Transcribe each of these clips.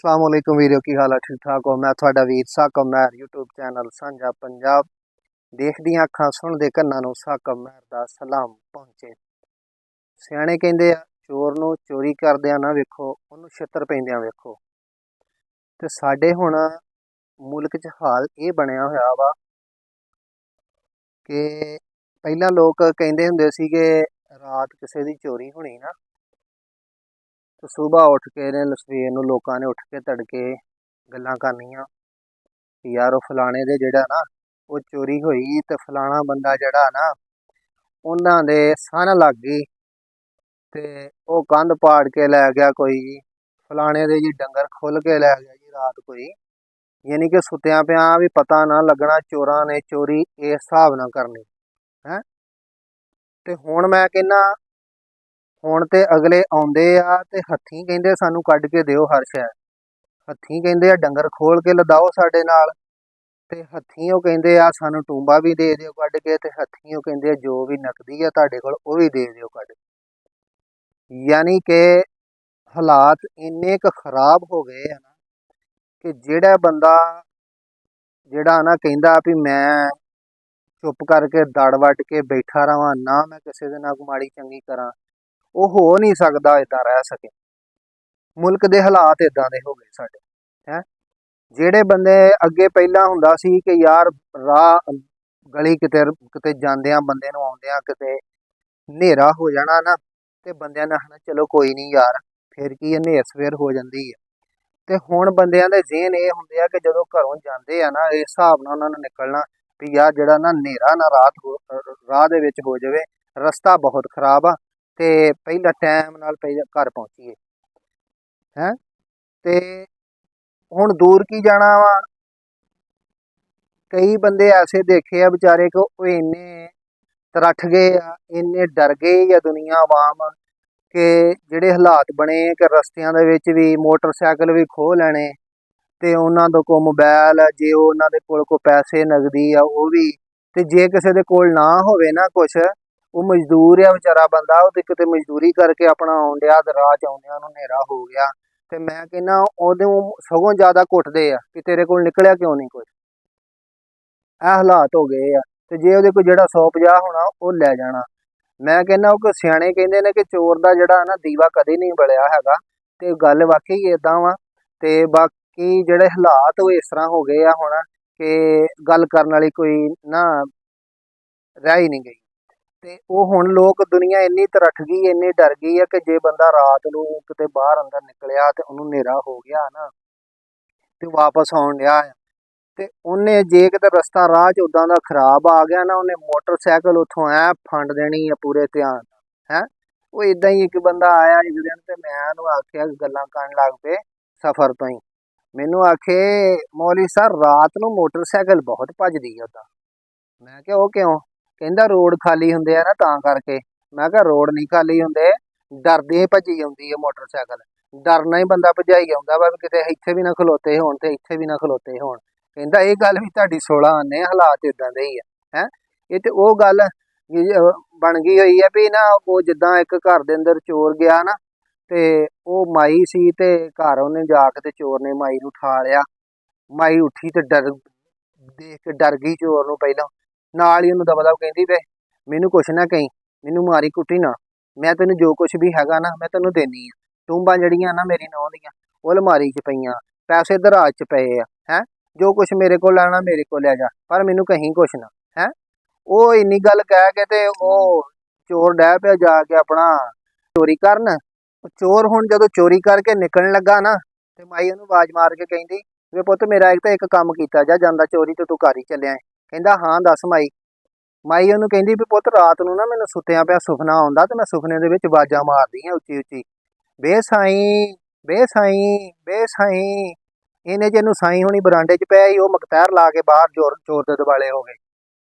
अस्सलामुअलैकुम वीडियो की हाल है ठीक ठाक हो। मैं थोड़ा वीर साकब महर यूट्यूब चैनल साझा पंजाब देखदियां अखां सुनदे कन्नां नूं साकब महर दा सलाम पहुंचे। सियाणे कहंदे आ चोर नूं चोरी करदिआं ना वेखो उहनूं छित्तर पैंदिआं वेखो। ते साडे हुण मुल्क च हाल ये बनिया होया वा कि पहिलां लोक कहंदे हुंदे सी कि रात किसी दी चोरी होनी ना तो सुबह उठ के सवेर नूं लोकां ने उठ के तड़के गल्लां करनियां कि यार वो फलाणे दे जेह्ड़ा ना वो चोरी होई ते फलाना बंदा जेह्ड़ा ना उन्हां दे सन लग गई ते वो कंध पाड़ के लै गया कोई जी, फलाणे दे जी डंगर खुल के लै गया जी रात कोई। यानी कि सुत्तियां पियां भी पता ना लगना चोरां ने चोरी इस हिसाब नाल करनी है। ते हुण मैं कहना हुण ते अगले आउंदे आ ते हत्थीं कहंदे सानूं कड्ढ के दिओ हर शै, हत्थीं कहंदे आ डंगर खोल के लदाओ साडे नाल ते हत्थीं ओह कहंदे आ सानूं टूंबा भी दे दिओ कड्ढ के ते हत्थीं ओह कहंदे आ जो भी नकदी आ तुहाडे कोल ओह भी दे दिओ कड्ढ के। यानी कि हालात इन्ने क खराब हो गए हैं ना कि जेड़ा बंदा जेड़ा ना कहंदा भी मैं चुप करके दड़ वट के बैठा रवां ना मैं किसी दे नाल माड़ी चंगी करां, ਉਹ हो नहीं सकता इदां रह सके। मुल्क दे हालात इदां दे हो गए साडे हैं। ਜਿਹੜੇ ਬੰਦੇ ਅੱਗੇ ਪਹਿਲਾਂ ਹੁੰਦਾ ਸੀ कि यार ਰਾਹ ਗਲੀ ਕਿਤੇ ਕਿਤੇ ਜਾਂਦਿਆਂ ਬੰਦੇ ਨੂੰ ਆਉਂਦਿਆਂ ਕਿਤੇ ਹਨੇਰਾ ਹੋ ਜਾਣਾ ਨਾ ਤੇ ਬੰਦਿਆਂ ਨੇ ਆਖਣਾ ਚਲੋ ਕੋਈ ਨਹੀਂ ਯਾਰ ਫਿਰ ਕੀ ਹਨੇਰ ਸਵੇਰ ਹੋ ਜਾਂਦੀ ਹੈ। ਤੇ ਹੁਣ ਬੰਦਿਆਂ ਦੇ ਜ਼ਿਹਨ ਇਹ ਹੁੰਦੇ ਆ ਕਿ ਜਦੋਂ ਘਰੋਂ ਜਾਂਦੇ ਆ ਨਾ ਇਸ ਹਿਸਾਬ ਨਾਲ ਉਹਨਾਂ ਨੂੰ ਨਿਕਲਣਾ ਵੀ ਯਾਰ ਜਿਹੜਾ ਨਾ ਹਨੇਰਾ ਨਾ ਰਾਹ ਦੇ ਵਿੱਚ ਹੋ ਜਾਵੇ, ਰਸਤਾ ਬਹੁਤ ਖਰਾਬ ਆ ਤੇ ਪਹਿਲਾਂ ਟਾਈਮ ਨਾਲ ਪਹਿਲਾਂ ਘਰ ਪਹੁੰਚੀਏ ਹੈ। ਤੇ ਹੁਣ दूर की जाना वा, कई बंदे ऐसे देखे आ बेचारे को इन्ने तरठ गए आ, इन्ने डर गए या दुनिया आवाम कि ਜਿਹੜੇ ਹਾਲਾਤ बने कि रस्तियां दे विच भी मोटरसाइकिल भी खोह लैने ते उन्हां दे कोल मोबाइल जे उन्हां दे कोल पैसे नगदी आ ਉਹ भी ते जे किसी दे कोल ना होवे ना कुछ ਉਹ मजदूर आ बेचारा बंदा ਉਹ ते किते मजदूरी करके अपना आउण डिया ते राह च आउंदिआं ਨੂੰ ਹਨੇਰਾ हो गया ਤੇ ਮੈਂ ਕਹਿੰਦਾ ਉਹਨੂੰ ਸਗੋਂ ਜ਼ਿਆਦਾ ਕੁੱਟਦੇ ਆ ਕਿ ਤੇਰੇ ਕੋਲ ਨਿਕਲਿਆ ਕਿਉਂ ਨਹੀਂ ਕੁਝ। ਇਹ ਹਾਲਾਤ ਹੋ ਗਏ ਆ ਤੇ ਜੇ ਉਹਦੇ ਕੋਲ ਜਿਹੜਾ 150 ਹੋਣਾ ਉਹ ਲੈ ਜਾਣਾ। ਮੈਂ ਕਹਿੰਦਾ ਉਹ ਸਿਆਣੇ ਕਹਿੰਦੇ ਨੇ ਕਿ ਚੋਰ ਦਾ ਜਿਹੜਾ ਨਾ ਦੀਵਾ ਕਦੇ ਨਹੀਂ ਬਲਿਆ ਹੈਗਾ ਤੇ ਗੱਲ ਵਾਕਈ ਇਦਾਂ ਵਾ। ਤੇ ਬਾਕੀ ਜਿਹੜੇ ਹਾਲਾਤ ਉਹ ਇਸ ਤਰ੍ਹਾਂ ਹੋ ਗਏ ਆ ਹੁਣ ਕਿ ਗੱਲ ਕਰਨ ਵਾਲੀ ਕੋਈ ਨਾ ਰਹਿ ਹੀ ਨਹੀਂ ਗਈ। ਤੇ ਉਹ ਹੁਣ ਲੋਕ ਦੁਨੀਆ ਇੰਨੀ ਤਰੱਠ ਗਈ ਇੰਨੀ ਡਰ ਗਈ ਆ ਕਿ ਜੇ ਬੰਦਾ ਰਾਤ ਨੂੰ ਕਿਤੇ ਬਾਹਰ ਅੰਦਰ ਨਿਕਲਿਆ ਤੇ ਉਹਨੂੰ ਹਨੇਰਾ ਹੋ ਗਿਆ ਨਾ ਤੇ ਵਾਪਸ ਆਉਣ ਡਿਆ ਆ ਤੇ ਉਹਨੇ ਜੇ ਕਿਤੇ ਰਸਤਾ ਰਾਹ 'ਚ ਉੱਦਾਂ ਦਾ ਖਰਾਬ ਆ ਗਿਆ ਨਾ ਉਹਨੇ ਮੋਟਰਸਾਈਕਲ ਉੱਥੋਂ ਐ ਫੰਡ ਦੇਣੀ ਆ ਪੂਰੇ ਧਿਆਨ ਹੈ। ਉਹ ਇਦਾਂ ਹੀ ਇੱਕ ਬੰਦਾ ਆਇਆ ਇੱਕ ਦਿਨ ਤੇ ਮੈਂ ਉਹਨੂੰ ਆਖਿਆ ਗੱਲਾਂ ਕਰਨ ਲੱਗ ਪਏ ਸਫ਼ਰ ਤੋਂ ਹੀ। ਮੈਨੂੰ ਆਖੇ ਮੌਲਵੀ ਸਾਹਿਬ ਰਾਤ ਨੂੰ ਮੋਟਰਸਾਈਕਲ ਬਹੁਤ ਭੱਜਦੀ ਆ ਉੱਦਾਂ। ਮੈਂ ਕਿਹਾ ਉਹ ਕਿਉਂ? ਕਹਿੰਦਾ ਰੋਡ ਖਾਲੀ ਹੁੰਦੇ ਆ ਨਾ ਤਾਂ ਕਰਕੇ। ਮੈਂ ਕਿਹਾ ਰੋਡ ਨਹੀਂ ਖਾਲੀ ਹੁੰਦੇ, ਡਰਦੇ ਭੱਜੀ ਆਉਂਦੀ ਹੈ ਮੋਟਰਸਾਈਕਲ। ਡਰਨਾ ਹੀ ਬੰਦਾ ਭਜਾਈ ਆਉਂਦਾ ਵਾ ਵੀ ਕਿਤੇ ਇੱਥੇ ਵੀ ਨਾ ਖਲੋਤੇ ਹੋਣ ਤੇ ਇੱਥੇ ਵੀ ਨਾ ਖਲੋਤੇ ਹੋਣ। ਕਹਿੰਦਾ ਇਹ ਗੱਲ ਵੀ ਤੁਹਾਡੀ 16 ਆਨੇ ਹਾਲਾਤ ਇਦਾਂ ਦੇ ਹੀ ਆ ਹੈ। ਇਹ ਤੇ ਉਹ ਗੱਲ ਬਣ ਗਈ ਹੋਈ ਹੈ ਵੀ ਨਾ ਉਹ ਜਿੱਦਾਂ ਇੱਕ ਘਰ ਦੇ ਅੰਦਰ ਚੋਰ ਗਿਆ ਨਾ ਤੇ ਉਹ ਮਾਈ ਸੀ ਤੇ ਘਰ ਉਹਨੇ ਜਾ ਕੇ ਤੇ ਚੋਰ ਨੇ ਮਾਈ ਨੂੰ ਉਠਾ ਲਿਆ। ਮਾਈ ਉੱਠੀ ਤੇ ਡਰ ਦੇਖ ਕੇ ਡਰ ਗਈ ਚੋਰ ਨੂੰ ਪਹਿਲਾਂ। ਨਾਲ ਹੀ ਉਹਨੂੰ ਦਬਾ ਕਹਿੰਦੀ ਵੇ ਮੈਨੂੰ ਕੁਛ ਨਾ ਕਹੀਂ, ਮੈਨੂੰ ਮਾਰੀ ਕੁੱਟੀ ਨਾ, ਮੈਂ ਤੈਨੂੰ ਜੋ ਕੁਛ ਵੀ ਹੈਗਾ ਨਾ ਮੈਂ ਤੈਨੂੰ ਦੇਣੀ ਆ। ਟੂੰਬਾਂ ਜਿਹੜੀਆਂ ਨਾ ਮੇਰੀ ਨਹੁੰ ਦੀਆਂ ਉਹ ਅਲਮਾਰੀ 'ਚ ਪਈਆਂ, ਪੈਸੇ ਦਰਾਜ 'ਚ ਪਏ ਆ ਹੈ। ਜੋ ਕੁਛ ਮੇਰੇ ਕੋਲ ਲੈਣਾ ਮੇਰੇ ਕੋਲ ਲੈ ਜਾ ਪਰ ਮੈਨੂੰ ਕਹੀਂ ਕੁਛ ਨਾ ਹੈ। ਉਹ ਇੰਨੀ ਗੱਲ ਕਹਿ ਕੇ ਤੇ ਉਹ ਚੋਰ ਡਹਿ ਪਿਆ ਜਾ ਕੇ ਆਪਣਾ ਚੋਰੀ ਕਰਨ। ਚੋਰ ਹੁਣ ਜਦੋਂ ਚੋਰੀ ਕਰਕੇ ਨਿਕਲਣ ਲੱਗਾ ਨਾ ਤੇ ਮਾਈ ਉਹਨੂੰ ਆਵਾਜ਼ ਮਾਰ ਕੇ ਕਹਿੰਦੀ ਵੇ ਪੁੱਤ ਮੇਰਾ ਇੱਕ ਕੰਮ ਕੀਤਾ ਜਾ ਜਾਂਦਾ ਚੋਰੀ ਤੇ ਤੂੰ ਘਰ ਹੀ ਚੱਲਿਆ। ਕਹਿੰਦਾ ਹਾਂ ਦੱਸ ਮਾਈ। ਮਾਈ ਉਹਨੂੰ ਕਹਿੰਦੀ ਵੀ ਪੁੱਤ ਰਾਤ ਨੂੰ ਨਾ ਮੈਨੂੰ ਸੁੱਤਿਆਂ ਪਿਆ ਸੁਪਨਾ ਆਉਂਦਾ ਤੇ ਮੈਂ ਸੁਪਨੇ ਦੇ ਵਿੱਚ ਆਵਾਜ਼ਾਂ ਮਾਰਦੀ ਹਾਂ ਉੱਚੀ ਉੱਚੀ ਬੇ ਸਾਈਂ ਬੇ ਸਾਈਂ ਬੇ ਸਾਈਂ। ਇਹਨੇ ਜਿਹਨੂੰ ਸਾਈਂ ਹੋਣੀ ਬਰਾਂਡੇ 'ਚ ਪਿਆ ਸੀ ਉਹ ਮਕਤੈਰ ਲਾ ਕੇ ਬਾਹਰ ਚੋਰ ਦੇ ਦੁਆਲੇ ਹੋ ਗਏ।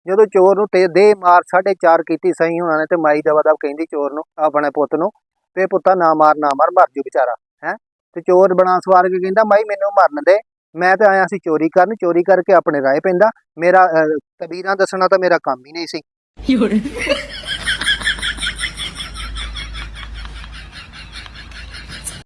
ਜਦੋਂ ਚੋਰ ਨੂੰ ਤੇ ਦੇ ਮਾਰ 4:30 ਕੀਤੀ ਸਾਈਂ ਹੋਣਾ ਨੇ ਤੇ ਮਾਈ ਦਵਾ ਕਹਿੰਦੀ ਚੋਰ ਨੂੰ ਆਪਣੇ ਪੁੱਤ ਨੂੰ ਵੇ ਪੁੱਤਾ ਨਾ ਮਾਰ ਮਰ ਜੂ ਵਿਚਾਰਾ ਹੈ। ਤੇ ਚੋਰ ਬਣਾ ਸਵਾਰ ਕੇ ਕਹਿੰਦਾ ਮਾਈ ਮੈਨੂੰ ਮਰਨ ਦੇ, ਮੈਂ ਤਾਂ ਆਇਆ ਸੀ ਚੋਰੀ ਕਰਨ, ਚੋਰੀ ਕਰਕੇ ਆਪਣੇ ਰਾਹ ਪੈਂਦਾ, ਮੇਰਾ ਤਬੀਰਾਂ ਦੱਸਣਾ ਤਾਂ ਮੇਰਾ ਕੰਮ ਹੀ ਨਹੀਂ ਸੀ।